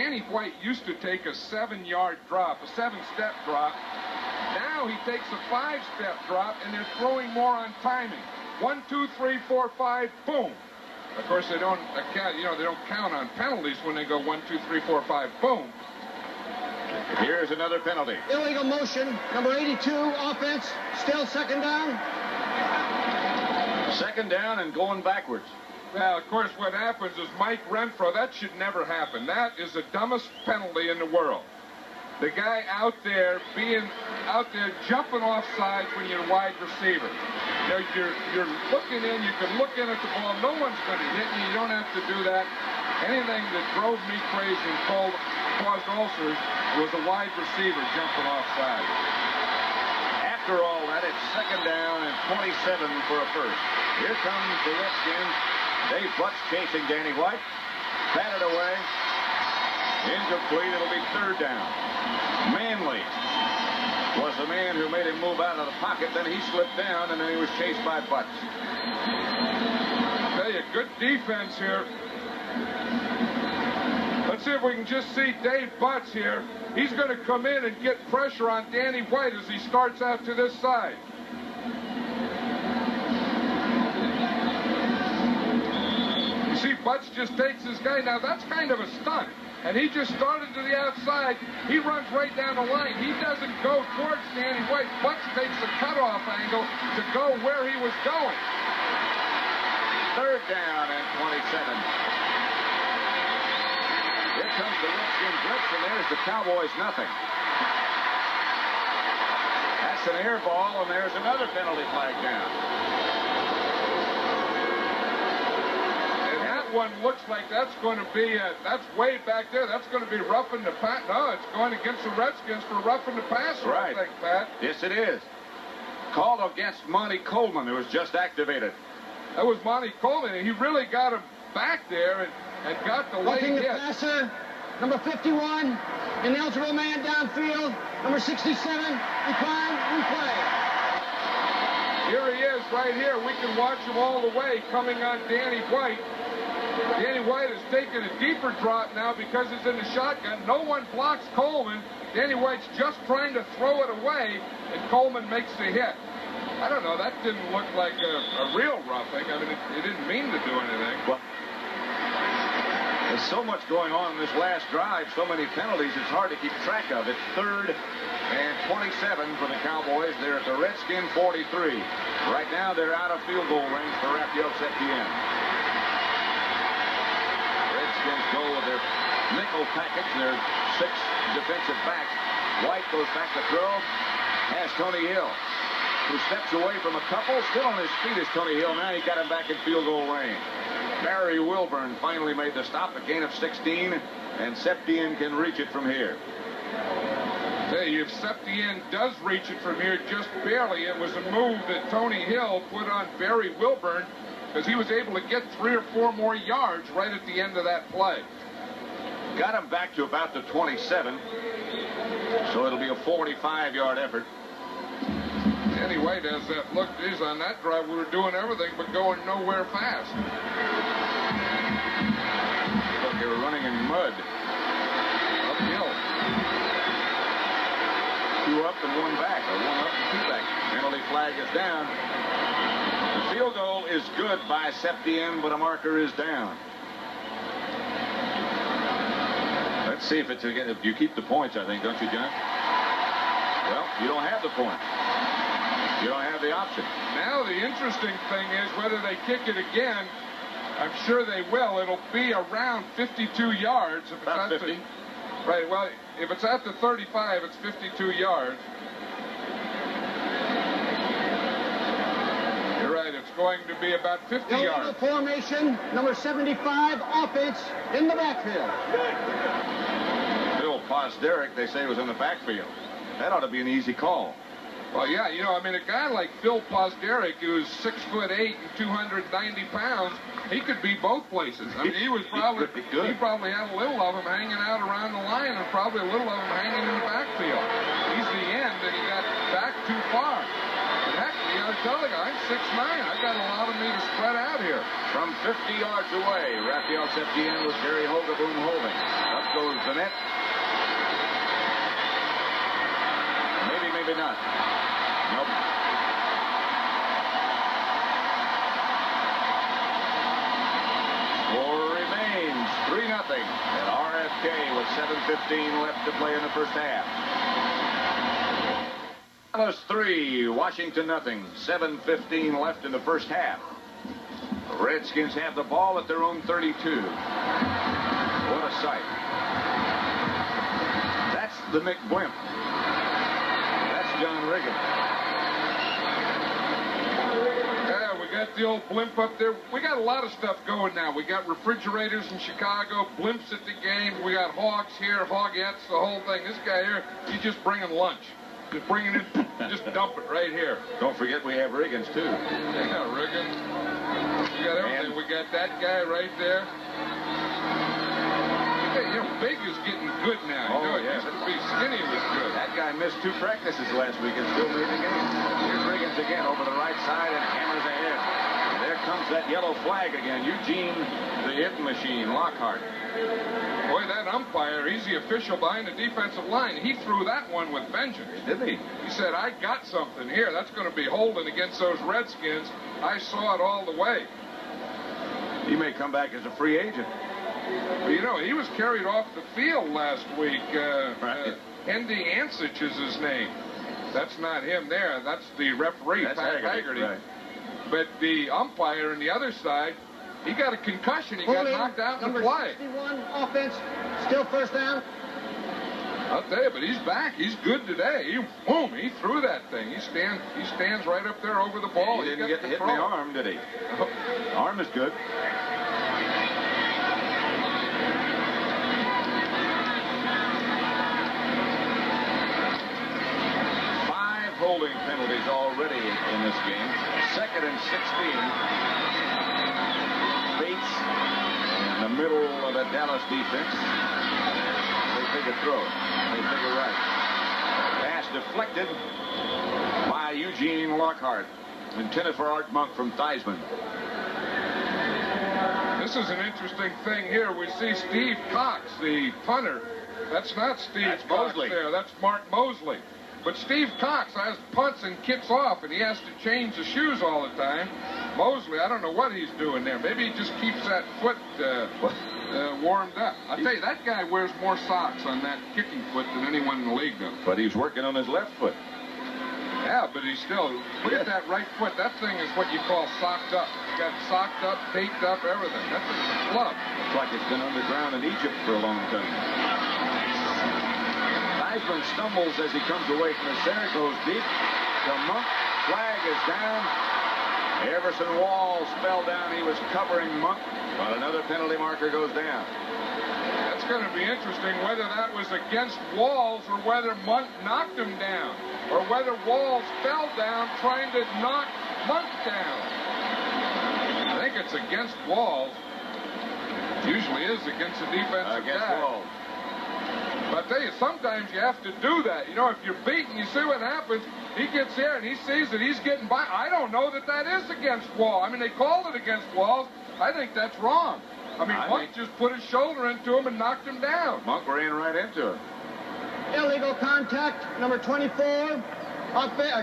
Danny White used to take a 7-yard drop, a 7-step drop. Now he takes a 5-step drop, and they're throwing more on timing. 1, 2, 3, 4, 5, boom. Of course, they don't account, they don't count on penalties when they go 1, 2, 3, 4, 5, boom. Here's another penalty. Illegal motion, number 82, offense, still second down. Second down and going backwards. Well, of course, what happens is Mike Renfro, that should never happen. That is the dumbest penalty in the world. The guy out there jumping off sides when you're wide receiver. You're looking in, you can look in at the ball. No one's going to hit you. You don't have to do that. Anything that drove me crazy and caused ulcers was a wide receiver jumping off sides. After all that, it's second down and 27 for a first. Here comes the Redskins. Dave Butts chasing Danny White. Batted away. Incomplete. It'll be third down. Manley was the man who made him move out of the pocket. Then he slipped down, and then he was chased by Butts. I tell you, good defense here. Let's see if we can just see Dave Butts here. He's going to come in and get pressure on Danny White as he starts out to this side. You see, Butts just takes his guy. Now, that's kind of a stunt. And he just started to the outside. He runs right down the line. He doesn't go towards Danny White. Butts takes the cutoff angle to go where he was going. Third down and 27. Here comes the Redskin blitz, and there's the Cowboys nothing. That's an air ball, and there's another penalty flag down. And that one looks like that's going to be, that's way back there. That's going to be roughing the pass. No, it's going against the Redskins for roughing the passer, right. I think, Pat. Yes, it is. Called against Monty Coleman, who was just activated. That was Monty Coleman, and he really got him back there and got the late hit. The passer, number 51, an eligible man downfield, number 67, replay. Here he is right here. We can watch him all the way coming on Danny White. Danny White has taken a deeper drop now because he's in the shotgun. No one blocks Coleman. Danny White's just trying to throw it away, and Coleman makes the hit. I don't know. That didn't look like a real roughing. I mean, it didn't mean to do anything. Well, there's so much going on in this last drive, so many penalties, it's hard to keep track of. It's third and 27 for the Cowboys. They're at the Redskin 43. Right now, they're out of field goal range for Raphael Septien. Redskins go with their nickel package, their 6 defensive backs. White goes back to throw. Has Tony Hill, who steps away from a couple. Still on his feet is Tony Hill. Now he got him back in field goal range. Barry Wilburn finally made the stop, a gain of 16, and Septien can reach it from here. Hey, if Septien does reach it from here just barely, it was a move that Tony Hill put on Barry Wilburn because he was able to get 3 or 4 more yards right at the end of that play. Got him back to about the 27, so it'll be a 45-yard effort. Danny White has that look. Geez, on that drive, we were doing everything but going nowhere fast. Look, they were running in mud. Uphill. 2 up and 1 back, or 1 up and 2 back. Penalty flag is down. The field goal is good by Septien, but a marker is down. Let's see if it's again. If you keep the points, I think, don't you, John? Well, you don't have the points. You don't have the option. Now the interesting thing is whether they kick it again. I'm sure they will. It'll be around 52 yards. If about it's 50. Right. Well, if it's at the 35, it's 52 yards. You're right. It's going to be about 50 yards. Formation, number 75, offense in the backfield. Bill Posderick, they say, was in the backfield. That ought to be an easy call. Well, yeah, I mean, a guy like Phil Posderick, who's 6'8" and 290 pounds, he could be both places. I mean, he probably had a little of him hanging out around the line and probably a little of him hanging in the backfield. He's the end, and he got back too far. But heck, you got to tell the guy, I'm 6'9". I've got a lot of me to spread out here. From 50 yards away, Raphael Septien with Gary Hogaboom holding. Up goes the net. Maybe, maybe not. Nope. Score remains 3-0 at RFK with 7:15 left to play in the first half. Dallas 3, Washington nothing. 7:15 left in the first half. The Redskins have the ball at their own 32. What a sight. That's the Mick Blimp. That's John Riggins. Yeah, we got the old blimp up there. We got a lot of stuff going now. We got refrigerators in Chicago, blimps at the game. We got hogs here, hogettes, the whole thing. This guy here, he's just bringing lunch. Just bring it in, just dump it right here. Don't forget we have Riggins, too. Yeah, Riggins. We got everything. We got that guy right there. Hey, you know, Big is getting good now. You know, it used to be skinny was good. That guy missed 2 practices last week and still made the game. Here's Riggins again over the right side and hammers ahead. And there comes that yellow flag again. Eugene, the hit machine, Lockhart. Boy, that umpire, he's the official behind the defensive line. He threw that one with vengeance. Did he? He said, I got something here. That's going to be holding against those Redskins. I saw it all the way. He may come back as a free agent. But, you know, he was carried off the field last week. Right. Hendy Ansich is his name. That's not him there. That's the referee, That's Pat Haggerty. Right. But the umpire on the other side, he got a concussion. He got knocked out in the play. Number 61, offense, still first down. I'll tell you, but he's back. He's good today. He threw that thing. He stands right up there over the ball. He didn't get hit in the arm, did he? Arm is good. 5 holding penalties already in this game. 2nd and 16. Bates in the middle of the Dallas defense. They take a throw. They take a right. Pass deflected by Eugene Lockhart. Intended for Art Monk from Theismann. This is an interesting thing here. We see Steve Cox, the punter. That's not Steve Cox Mosley. there. That's Mark Mosley. But Steve Cox has punts and kicks off, and he has to change the shoes all the time. Mosley, I don't know what he's doing there. Maybe he just keeps that foot warmed up. I'll tell you, that guy wears more socks on that kicking foot than anyone in the league does. But he's working on his left foot. Yeah, but he's still, look at that right foot. That thing is what you call socked up. It's got socked up, taped up, everything. That's a club. Looks like it's been underground in Egypt for a long time. Theismann stumbles as he comes away from the center, goes deep to Monk. Flag is down. Everson Walls fell down. He was covering Monk, but another penalty marker goes down. That's going to be interesting whether that was against Walls or whether Monk knocked him down, or whether Walls fell down trying to knock Monk down. I think it's against Walls. Usually is against the defensive guy. Walls. But I tell you, sometimes you have to do that. You know, if you're beaten, you see what happens. He gets here and he sees that he's getting by. I don't know that that is against Walls. I mean, they called it against Walls. I think that's wrong. I mean, Monk just put his shoulder into him and knocked him down. Monk ran right into it. Illegal contact, number 24,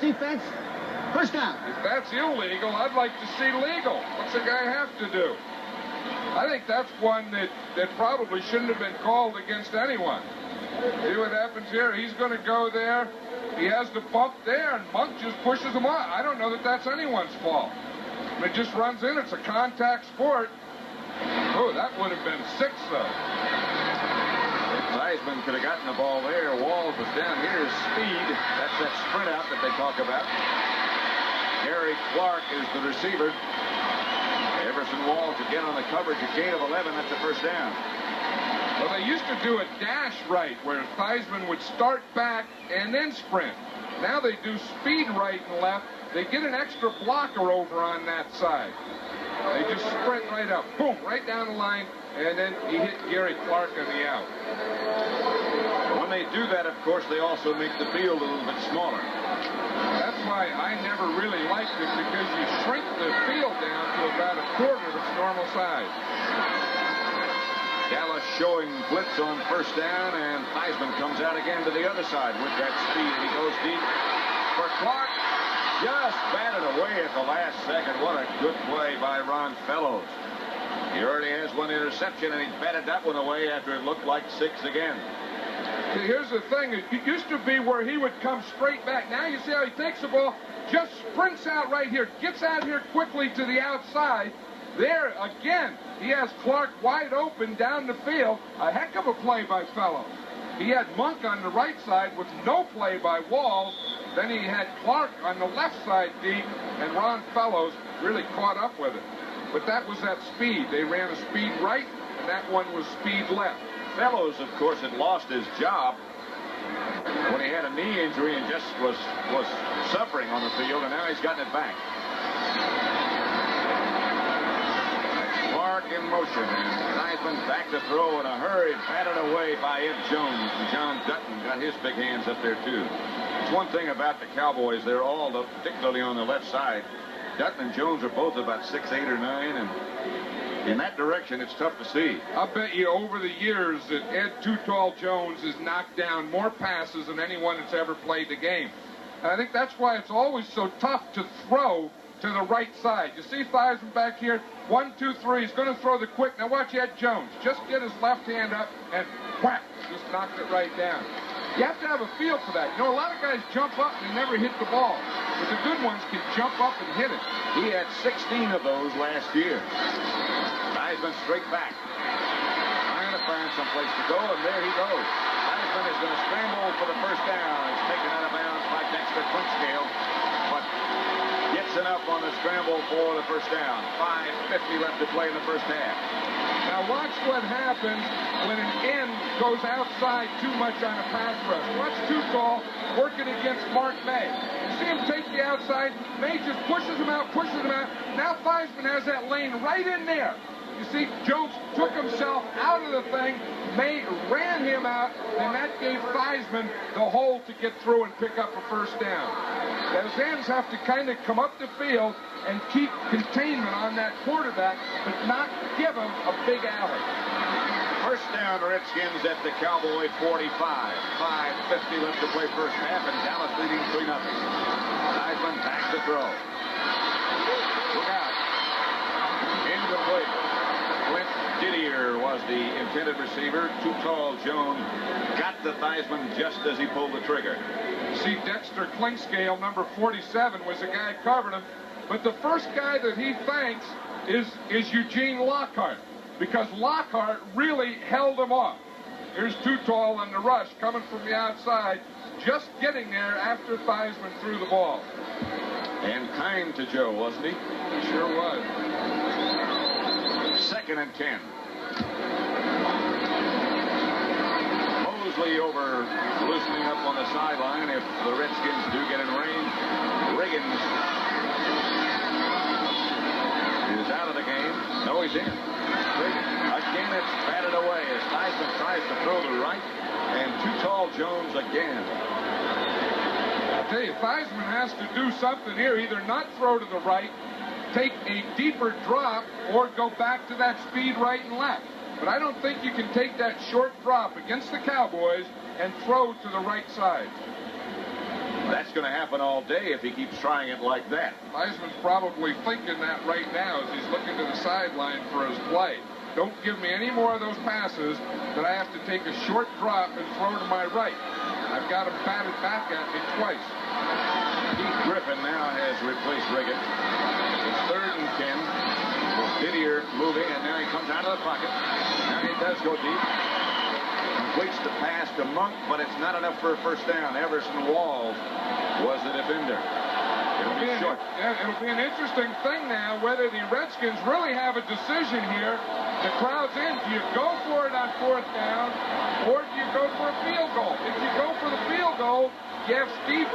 defense, first down. If that's illegal, I'd like to see legal. What's the guy have to do? I think that's one that probably shouldn't have been called against anyone. See what happens here? He's going to go there. He has the bump there, and Monk just pushes him out. I don't know that that's anyone's fault. It just runs in. It's a contact sport. Oh, that would have been 6, though. Theismann could have gotten the ball there. Walls was down. Here's speed. That's that sprint out that they talk about. Gary Clark is the receiver. Everson Walls again on the coverage. A gain of 11. That's a first down. Well, they used to do a dash right where Theismann would start back and then sprint. Now they do speed right and left. They get an extra blocker over on that side. They just sprint right up, boom, right down the line, and then he hit Gary Clark on the out. When they do that, of course, they also make the field a little bit smaller. That's why I never really liked it, because you shrink the field down to about a quarter of its normal size. Dallas showing blitz on first down, and Theismann comes out again to the other side with that speed. He goes deep for Clark. Just batted away at the last second. What a good play by Ron Fellows. He already has one interception, and he batted that one away after it looked like 6 again. Here's the thing. It used to be where he would come straight back. Now you see how he takes the ball, just sprints out right here, gets out here quickly to the outside. There, again, he has Clark wide open down the field. A heck of a play by Fellows. He had Monk on the right side with no play by Walls. Then he had Clark on the left side deep, and Ron Fellows really caught up with it. But that was that speed. They ran a speed right, and that one was speed left. Fellows, of course, had lost his job when he had a knee injury and just was suffering on the field, and now he's gotten it back. Clark in motion, and Theismann back to throw in a hurry, batted away by Ed Jones, and John Dutton got his big hands up there, too. It's one thing about the Cowboys, they're all, particularly on the left side, Dutton and Jones are both about 6'8" or 9", and in that direction, it's tough to see. I'll bet you over the years that Ed Too Tall Jones has knocked down more passes than anyone that's ever played the game. And I think that's why it's always so tough to throw to the right side. You see Theismann back here, 1, 2, 3. He's going to throw the quick. Now watch Ed Jones. Just get his left hand up and whack, just knocked it right down. You have to have a feel for that. You know, a lot of guys jump up and they never hit the ball. But the good ones can jump up and hit it. He had 16 of those last year. Theismann straight back. Trying to find some place to go, and there he goes. Theismann is going to scramble for the first down. He's taken out of bounds by Dexter Clinkscale, but gets enough on the scramble for the first down. 5:50 left to play in the first half. Now watch what happens when an end goes outside too much on a pass rush. Watch Too Tall working against Mark May. You see him take the outside. May just pushes him out, pushes him out. Now Theismann has that lane right in there. You see, Jones took himself out of the thing. May ran him out, and that gave Theismann the hole to get through and pick up a first down. Those ends have to kind of come up the field and keep containment on that quarterback, but not give him a big alley. First down, Redskins at the Cowboy 45. 5:50 left to play first half, and Dallas leading 3-0. Theismann back to throw. Look out. Incomplete. Clint Didier was the intended receiver. Too Tall Jones got to Theismann just as he pulled the trigger. See, Dexter Clinkscale, number 47, was the guy who covered him. But the first guy that he thanks is Eugene Lockhart, because Lockhart really held him off. Here's Too Tall on the rush, coming from the outside, just getting there after Theismann threw the ball. And kind to Joe, wasn't he? He sure was. 2nd and 10. Mosley over, loosening up on the sideline if the Redskins do get in range. Riggins is out of the game. No, he's in. Again, it's batted away as Theismann tries to throw the right, and Too Tall Jones again. I tell you, Theismann has to do something here, either not throw to the right, take a deeper drop, or go back to that speed right and left. But I don't think you can take that short drop against the Cowboys and throw to the right side. That's going to happen all day if he keeps trying it like that. Theismann's probably thinking that right now as he's looking to the sideline for his play. Don't give me any more of those passes that I have to take a short drop and throw to my right. I've got him batted back at me twice. Keith Griffin now has replaced Riggins. It's 3rd and 10. Didier moving, and now he comes out of the pocket. Now he does go deep. Completes the pass to Monk, but it's not enough for a first down. Everson Walls was the defender. It'll be short. It'll be an interesting thing now whether the Redskins really have a decision here. The crowd's in. Do you go for it on 4th down, or do you go for a field goal? If you go for the field goal, you have Steve